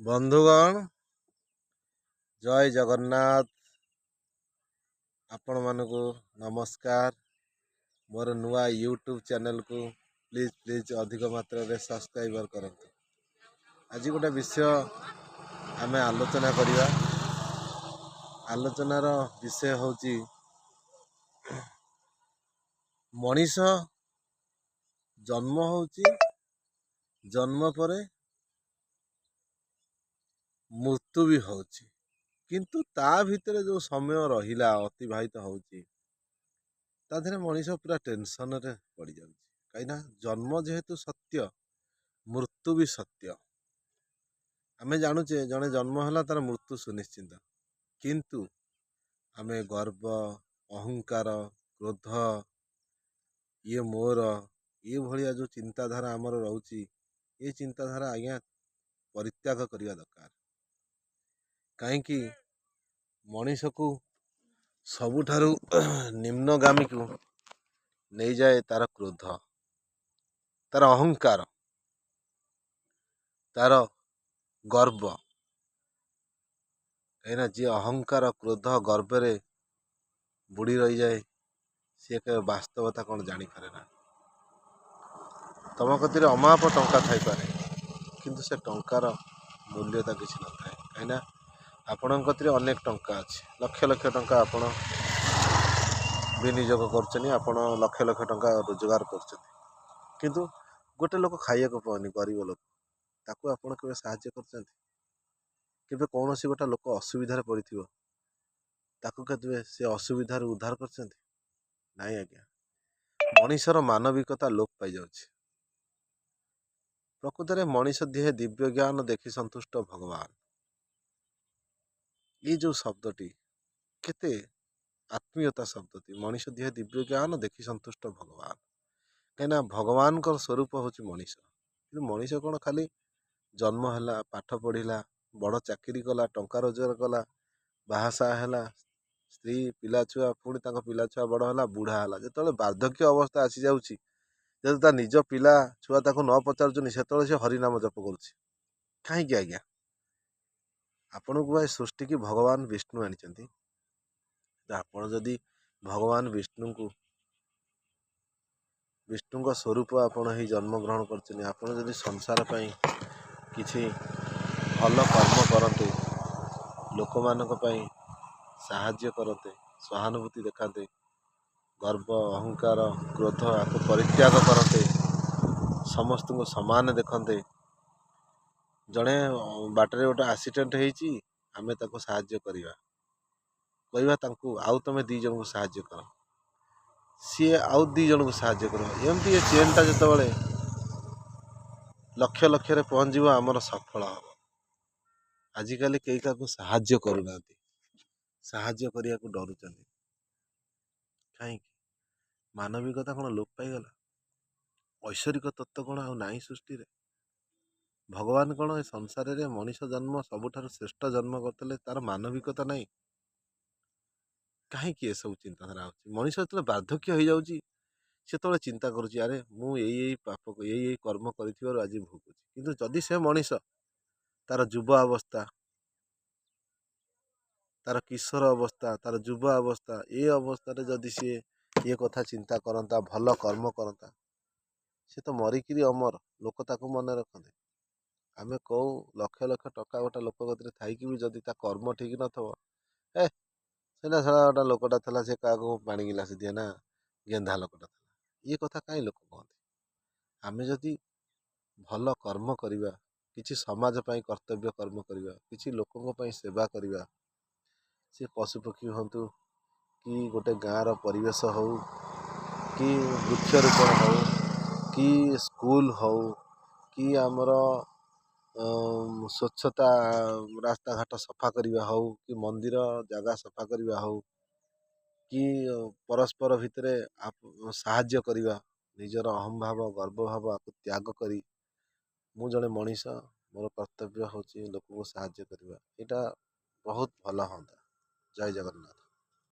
ବନ୍ଧୁଗଣ ଜୟ ଜଗନ୍ନାଥ। ଆପଣ ମାନଙ୍କୁ ନମସ୍କାର। ମୋର ନୂଆ ୟୁଟ୍ୟୁବ ଚ୍ୟାନେଲକୁ ପ୍ଲିଜ୍ ଅଧିକ ମାତ୍ରାରେ ସବସ୍କ୍ରାଇବର କରନ୍ତୁ। ଆଜି ଗୋଟେ ବିଷୟ ଆମେ ଆଲୋଚନା କରିବା। ଆଲୋଚନାର ବିଷୟ ହେଉଛି ମଣିଷ ଜନ୍ମ ହେଉଛି, ଜନ୍ମ ପରେ ମୃତ୍ୟୁ ବି ହେଉଛି, କିନ୍ତୁ ତା ଭିତରେ ଯେଉଁ ସମୟ ରହିଲା ଅତିବାହିତ ହେଉଛି ତା ଦେହରେ ମଣିଷ ପୁରା ଟେନସନରେ ପଡ଼ିଯାଉଛି। କାହିଁକିନା ଜନ୍ମ ଯେହେତୁ ସତ୍ୟ, ମୃତ୍ୟୁ ବି ସତ୍ୟ। ଆମେ ଜାଣୁଛେ ଜଣେ ଜନ୍ମ ହେଲା ତାର ମୃତ୍ୟୁ ସୁନିଶ୍ଚିତ, କିନ୍ତୁ ଆମେ ଗର୍ବ, ଅହଙ୍କାର, କ୍ରୋଧ, ଇଏ ମୋର, ଏ ଭଳିଆ ଯେଉଁ ଚିନ୍ତାଧାରା ଆମର ରହୁଛି, ଏ ଚିନ୍ତାଧାରା ଆଜ୍ଞା ପରିତ୍ୟାଗ କରିବା ଦରକାର। କାହିଁକି ମଣିଷକୁ ସବୁଠାରୁ ନିମ୍ନଗାମୀକୁ ନେଇଯାଏ ତାର କ୍ରୋଧ, ତାର ଅହଙ୍କାର, ତାର ଗର୍ବ। କାହିଁକିନା ଯିଏ ଅହଙ୍କାର, କ୍ରୋଧ, ଗର୍ବରେ ବୁଡ଼ି ରହିଯାଏ ସିଏ କେବେ ବାସ୍ତବତା କ'ଣ ଜାଣିପାରେ ନା। ତମ କତିରେ ଅମାପ ଟଙ୍କା ଥାଇପାରେ, କିନ୍ତୁ ସେ ଟଙ୍କାର ମୂଲ୍ୟତା କିଛି ନଥାଏ। କାହିଁକିନା ଆପଣଙ୍କ କତିରେ ଅନେକ ଟଙ୍କା ଅଛି, ଲକ୍ଷ ଲକ୍ଷ ଟଙ୍କା ଆପଣ ବିନିଯୋଗ କରୁଛନ୍ତି, ଆପଣ ଲକ୍ଷ ଲକ୍ଷ ଟଙ୍କା ରୋଜଗାର କରୁଛନ୍ତି, କିନ୍ତୁ ଗୋଟେ ଲୋକ ଖାଇବାକୁ ପାଉନି, ଗରିବ ଲୋକ, ତାକୁ ଆପଣ କେବେ ସାହାଯ୍ୟ କରୁଛନ୍ତି? କେବେ କୌଣସି ଗୋଟେ ଲୋକ ଅସୁବିଧାରେ ପଡ଼ିଥିବ, ତାକୁ କେବେ ସେ ଅସୁବିଧାରୁ ଉଦ୍ଧାର କରିଛନ୍ତି? ନାଇଁ ଆଜ୍ଞା। ମଣିଷର ମାନବିକତା ଲୋପ ପାଇଯାଉଛି। ପ୍ରକୃତରେ ମଣିଷ ଦିହେ ଦିବ୍ୟ ଜ୍ଞାନ ଦେଖି ସନ୍ତୁଷ୍ଟ ଭଗବାନ, ଏଇ ଯେଉଁ ଶବ୍ଦଟି କେତେ ଆତ୍ମୀୟତା ଶବ୍ଦଟି। ମଣିଷ ଦିହେ ଦିବ୍ୟ ଜ୍ଞାନ ଦେଖି ସନ୍ତୁଷ୍ଟ ଭଗବାନ। କାହିଁକିନା ଭଗବାନଙ୍କର ସ୍ୱରୂପ ହେଉଛି ମଣିଷ। କିନ୍ତୁ ମଣିଷ କ'ଣ ଖାଲି ଜନ୍ମ ହେଲା, ପାଠ ପଢ଼ିଲା, ବଡ଼ ଚାକିରି କଲା, ଟଙ୍କା ରୋଜଗାର କଲା, ବାହାସାହା ହେଲା, ସ୍ତ୍ରୀ ପିଲାଛୁଆ, ପୁଣି ତାଙ୍କ ପିଲାଛୁଆ ବଡ଼ ହେଲା, ବୁଢ଼ା ହେଲା, ଯେତେବେଳେ ବାର୍ଦ୍ଧକ୍ୟ ଅବସ୍ଥା ଆସିଯାଉଛି, ଯଦି ତା ନିଜ ପିଲା ଛୁଆ ତାକୁ ନ ପଚାରୁଛନ୍ତି, ସେତେବେଳେ ସେ ହରିନାମ ଜପ କରୁଛି। କାହିଁକି ଆଜ୍ଞା? ଆପଣଙ୍କୁ ଭାଇ ସୃଷ୍ଟିକି ଭଗବାନ ବିଷ୍ଣୁ ଆଣିଛନ୍ତି। ଆପଣ ଯଦି ଭଗବାନ ବିଷ୍ଣୁଙ୍କ ସ୍ୱରୂପ ଆପଣ ହେଇ ଜନ୍ମଗ୍ରହଣ କରିଛନ୍ତି, ଆପଣ ଯଦି ସଂସାର ପାଇଁ କିଛି ଭଲ କର୍ମ କରନ୍ତେ, ଲୋକମାନଙ୍କ ପାଇଁ ସାହାଯ୍ୟ କରନ୍ତେ, ସହାନୁଭୂତି ଦେଖାନ୍ତେ, ଗର୍ବ, ଅହଙ୍କାର, କ୍ରୋଧ ଆକୁ ପରିତ୍ୟାଗ କରନ୍ତେ, ସମସ୍ତଙ୍କୁ ସମାନ ଦେଖନ୍ତେ। ଜଣେ ବାଟରେ ଗୋଟେ ଆକ୍ସିଡେଣ୍ଟ ହେଇଛି, ଆମେ ତାକୁ ସାହାଯ୍ୟ କରିବା, କହିବା ତାଙ୍କୁ ଆଉ ତମେ 2 ଜଣଙ୍କୁ ସାହାଯ୍ୟ କର, ସିଏ ଆଉ 2 ଜଣଙ୍କୁ ସାହାଯ୍ୟ କରିବ। ଏମିତି ଏ ଚେନ୍ଟା ଯେତେବେଳେ ଲକ୍ଷ ଲକ୍ଷରେ ପହଞ୍ଚିବ, ଆମର ସଫଳ ହେବ। ଆଜିକାଲି କେହି କାହାକୁ ସାହାଯ୍ୟ କରୁନାହାନ୍ତି, ସାହାଯ୍ୟ କରିବାକୁ ଡରୁଛନ୍ତି। କାହିଁକି? ମାନବିକତା କ'ଣ ଲୋପ ପାଇଗଲା? ଐଶ୍ୱରିକ ତତ୍ତ୍ୱ କ'ଣ ଆଉ ନାହିଁ ସୃଷ୍ଟିରେ? ଭଗବାନ କ'ଣ ଏ ସଂସାରରେ ମଣିଷ ଜନ୍ମ ସବୁଠାରୁ ଶ୍ରେଷ୍ଠ ଜନ୍ମ କରିଥିଲେ, ତାର ମାନବିକତା ନାହିଁ? କାହିଁକି ଏସବୁ ଚିନ୍ତାଧାରା ହେଉଛି? ମଣିଷ ଯେତେବେଳେ ବାର୍ଦ୍ଧକ୍ୟ ହେଇଯାଉଛି, ସେତେବେଳେ ଚିନ୍ତା କରୁଛି, ଆରେ ମୁଁ ଏଇ ପାପ, ଏଇ କର୍ମ କରିଥିବାରୁ ଆଜି ଭୋଗୁଛି। କିନ୍ତୁ ଯଦି ସେ ମଣିଷ ତାର ଯୁବ ଅବସ୍ଥା, ତାର କିଶୋର ଅବସ୍ଥା, ତାର ଯୁବ ଅବସ୍ଥା, ଏ ଅବସ୍ଥାରେ ଯଦି ସିଏ ଏ କଥା ଚିନ୍ତା କରନ୍ତା, ଭଲ କର୍ମ କରନ୍ତା, ସେ ତ ମରିକିରି ଅମର, ଲୋକ ତାକୁ ମନେ ରଖନ୍ତେ। ଆମେ କହୁ ଲକ୍ଷ ଲକ୍ଷ ଟଙ୍କା ଗୋଟେ ଲୋକ କତିରେ ଥାଇକି ବି ଯଦି ତା କର୍ମ ଠିକ ନଥିବ, ସେଟା ଗୋଟେ ଲୋକଟା ଥିଲା, ସେ କାହାକୁ ପାଣି ଗିଲାସ ଦିଏ ନା, ଗେନ୍ଧା ଲୋକଟା ଥିଲା, ଇଏ କଥା କାହିଁ ଲୋକ କହନ୍ତି? ଆମେ ଯଦି ଭଲ କର୍ମ କରିବା, କିଛି ସମାଜ ପାଇଁ କର୍ତ୍ତବ୍ୟ କର୍ମ କରିବା, କିଛି ଲୋକଙ୍କ ପାଇଁ ସେବା କରିବା, ସେ ପଶୁପକ୍ଷୀ ହୁଅନ୍ତୁ, କି ଗୋଟେ ଗାଁର ପରିବେଶ ହଉ, କି ବୃକ୍ଷରୋପଣ ହଉ, କି ସ୍କୁଲ ହଉ, କି ଆମର ସ୍ୱଚ୍ଛତା, ରାସ୍ତାଘାଟ ସଫା କରିବା ହଉ, କି ମନ୍ଦିର ଜାଗା ସଫା କରିବା ହଉ, କି ପରସ୍ପର ଭିତରେ ସାହାଯ୍ୟ କରିବା, ନିଜର ଅହଂଭାବ, ଗର୍ବଭାବ ଆକୁ ତ୍ୟାଗ କରି ମୁଁ ଜଣେ ମଣିଷ, ମୋର କର୍ତ୍ତବ୍ୟ ହେଉଛି ଲୋକଙ୍କୁ ସାହାଯ୍ୟ କରିବା, ଏଇଟା ବହୁତ ଭଲ ହୁଅନ୍ତା। ଜୟ ଜଗନ୍ନାଥ।